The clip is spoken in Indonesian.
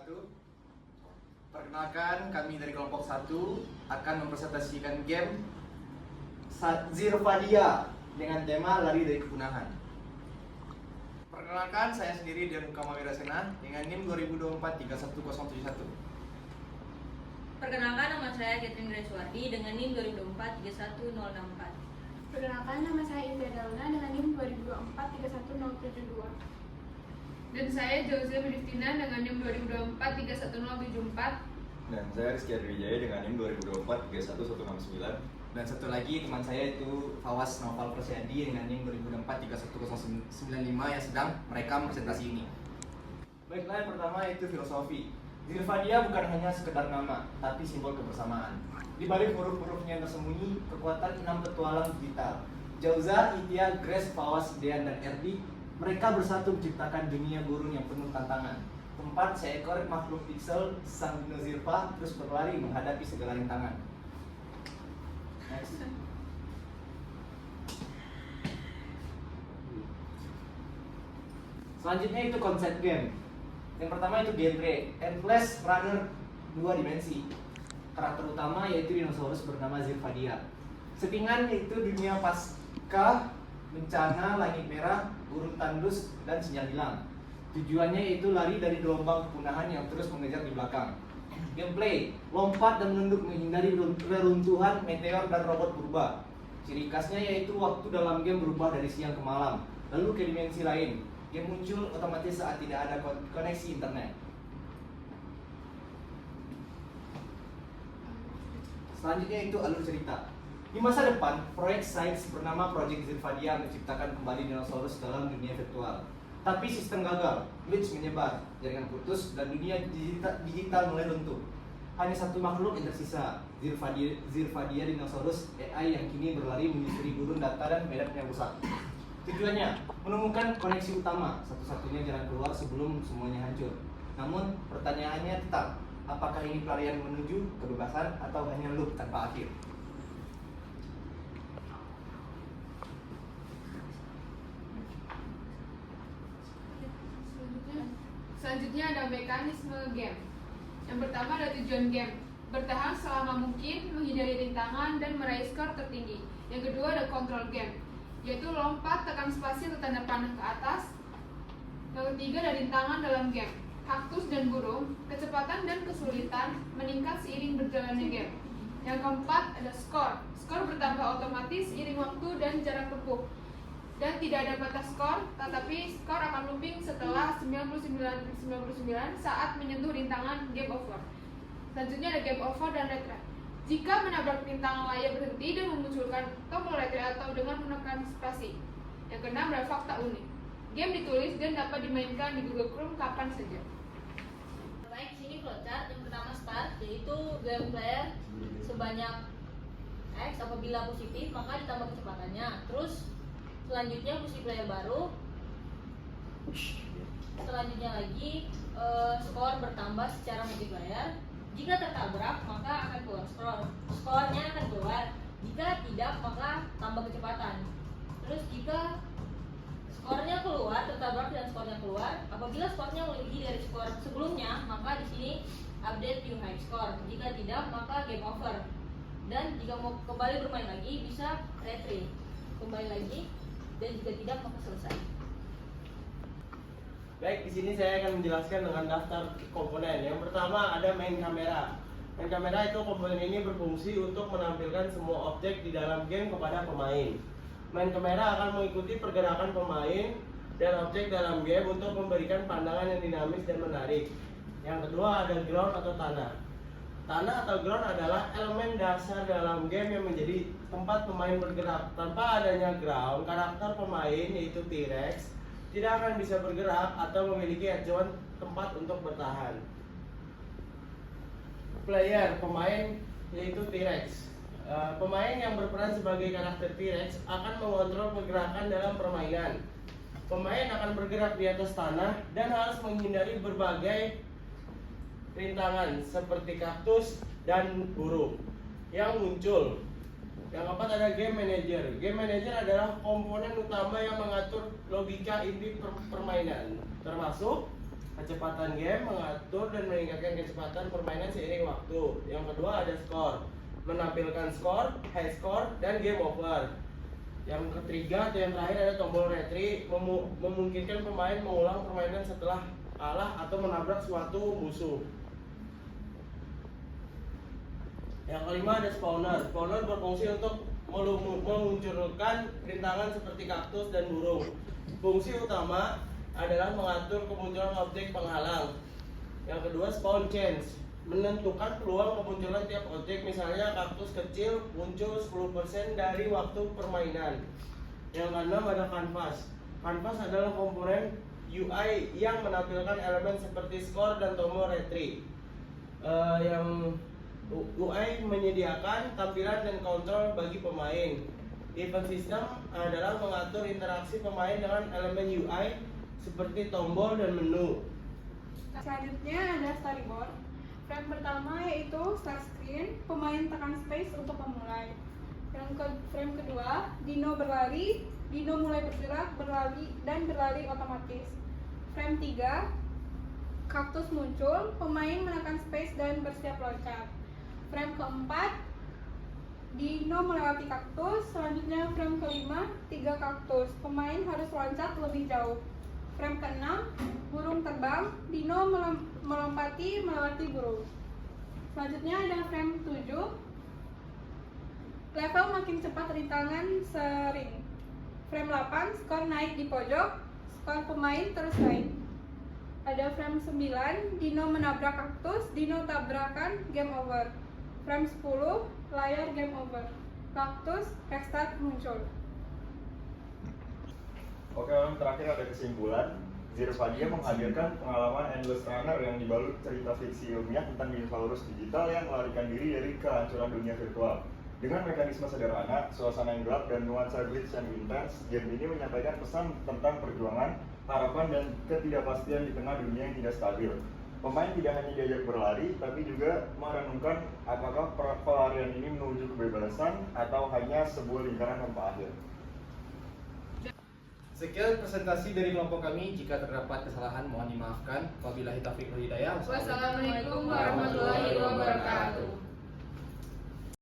wabarakatuh. Perkenalkan, kami dari kelompok 1 akan mempresentasikan game Zirvadia dengan tema lari dari kepunahan. Perkenalkan, saya sendiri Dian Mukama Wirasena dengan NIM 2024-31071. Perkenalkan, nama saya Catherine Gracewardi dengan NIM 2024-31064. Perkenalkan, nama saya Indah Dauna dengan NIM 2024-31072. Dan saya Jauza Bidiftina dengan NIM 2024-31074. Dan saya Rizky Adwijaya dengan NIM 2024-31169. Dan satu lagi teman saya itu Fawas Noval Persiadi dengan NIM 2024-31095 yang sedang merekam presentasi ini. Baiklah, yang pertama itu filosofi. Zirvadia bukan hanya sekedar nama, tapi simbol kebersamaan. Di balik huruf-hurufnya tersembunyi kekuatan 6 petualang digital. Jauza, Itia, Grace, Fawas, Dean, dan Erdi, mereka bersatu menciptakan dunia gurun yang penuh tantangan. Tempat seekor makhluk pixel, sang dino Zirva, terus berlari menghadapi segala rintangan. Next. Selanjutnya itu konsep game. Yang pertama itu genre, endless runner 2 dimensi. Karakter utama yaitu dinosaurus bernama Zirvadia. Settingan yaitu dunia pasca bencana, langit merah, gurun tandus, dan sinyal hilang. Tujuannya yaitu lari dari gelombang kepunahan yang terus mengejar di belakang. Gameplay, lompat dan menunduk menghindari reruntuhan, meteor, dan robot purba. Ciri khasnya yaitu waktu dalam game berubah dari siang ke malam, lalu ke dimensi lain. Game muncul otomatis saat tidak ada koneksi internet. Selanjutnya itu alur cerita. Di masa depan, proyek sains bernama Project Zirvadia menciptakan kembali dinosaurus dalam dunia virtual. Tapi sistem gagal, glitch menyebar, jaringan putus, dan dunia digital mulai runtuh. Hanya satu makhluk yang tersisa, Zirvadia dinosaurus AI yang kini berlari menyusuri gurun data dan medan yang rusak. Tujuannya, menemukan koneksi utama, satu-satunya jalan keluar sebelum semuanya hancur. Namun, pertanyaannya tetap, apakah ini pelarian menuju kebebasan atau hanya loop tanpa akhir? Selanjutnya ada mekanisme game. Yang pertama ada tujuan game, bertahan selama mungkin, menghindari rintangan, dan meraih skor tertinggi. Yang kedua ada kontrol game, yaitu lompat, tekan spasi atau tanda panah ke atas. Yang ketiga ada rintangan dalam game, kaktus dan burung, kecepatan dan kesulitan meningkat seiring berjalannya game. Yang keempat ada skor, skor bertambah otomatis seiring waktu dan jarak tempuh. Dan tidak ada batas skor, tetapi skor akan looping setelah 99 saat menyentuh rintangan game over. Selanjutnya ada game over dan retry. Jika menabrak rintangan layar berhenti dan memunculkan tombol retry atau dengan menekan spasi. Yang keenam ada fakta unik. Game ditulis dan dapat dimainkan di Google Chrome kapan saja. Baik, sini flowchart. Yang pertama start, yaitu game player sebanyak X. Apabila positif, maka ditambah kecepatannya. Terus selanjutnya multiplayer baru. Selanjutnya lagi skor bertambah secara multiplayer. Jika tertabrak maka akan keluar skor. Skornya akan keluar. Jika tidak maka tambah kecepatan. Terus jika skornya keluar, tertabrak dan skornya keluar, apabila skornya melebihi dari skor sebelumnya maka di sini update new high score. Jika tidak maka game over. Dan jika mau kembali bermain lagi bisa retry. Kembali lagi. Dan jika tidak maka selesai. Baik, di sini saya akan menjelaskan dengan daftar komponen. Yang pertama ada main kamera. Main kamera itu komponen ini berfungsi untuk menampilkan semua objek di dalam game kepada pemain. Main kamera akan mengikuti pergerakan pemain dan objek dalam game untuk memberikan pandangan yang dinamis dan menarik. Yang kedua ada ground atau tanah. Tanah atau ground adalah elemen dasar dalam game yang menjadi tempat pemain bergerak. Tanpa adanya ground, karakter pemain yaitu T-Rex tidak akan bisa bergerak atau memiliki acuan tempat untuk bertahan. Player, pemain yaitu T-Rex. Pemain yang berperan sebagai karakter T-Rex akan mengontrol pergerakan dalam permainan. Pemain akan bergerak di atas tanah dan harus menghindari berbagai rintangan seperti kaktus dan burung yang muncul. Yang keempat ada game manager. Game manager adalah komponen utama yang mengatur logika inti permainan, termasuk Kecepatan game mengatur dan meningkatkan kecepatan permainan seiring waktu. Yang kedua ada skor, menampilkan skor, high score, dan game over. Yang ketiga atau yang terakhir ada tombol retry, memungkinkan pemain mengulang permainan setelah kalah atau menabrak suatu musuh. Yang kelima ada spawner. Spawner berfungsi untuk memunculkan rintangan seperti kaktus dan burung. Fungsi utama adalah mengatur kemunculan objek penghalang. Yang kedua spawn chance, menentukan peluang kemunculan tiap objek, misalnya kaktus kecil muncul 10% dari waktu permainan. Yang keenam ada canvas. Canvas adalah komponen UI yang menampilkan elemen seperti skor dan tombol retry. Yang UI menyediakan tampilan dan kontrol bagi pemain. Event system adalah mengatur interaksi pemain dengan elemen UI seperti tombol dan menu. Selanjutnya ada storyboard. Frame pertama yaitu start screen, pemain tekan space untuk memulai. Frame kedua, dino berlari, dino mulai bergerak, berlari dan berlari otomatis. Frame 3, kaktus muncul, pemain menekan space dan bersiap loncat. Frame keempat, dino melewati kaktus. Selanjutnya frame kelima, 3 kaktus, pemain harus loncat lebih jauh. Frame keenam, burung terbang, dino melewati burung. Selanjutnya ada frame 7, level makin cepat rintangan sering. Frame 8, skor naik di pojok, skor pemain terus naik. Ada frame 9, dino menabrak kaktus, dino tabrakan, game over. Frame 10, layar game over. Kaktus, restart muncul. Oke, yang terakhir ada kesimpulan. Zirvadia menghadirkan pengalaman Endless Runner yang dibalut cerita fiksi ilmiah tentang dinosaurus digital yang melarikan diri dari kehancuran dunia virtual. Dengan mekanisme sederhana, suasana yang gelap, dan nuansa glitch yang intens, game ini menyampaikan pesan tentang perjuangan, harapan, dan ketidakpastian di tengah dunia yang tidak stabil. Pemain tidak hanya diajak berlari, tapi juga merenungkan apakah pelarian ini menuju kebebasan atau hanya sebuah lingkaran tanpa akhir. Sekian presentasi dari kelompok kami. Jika terdapat kesalahan mohon dimaafkan. Wabillahi taufiq wal hidayah. Wassalamualaikum warahmatullahi wabarakatuh.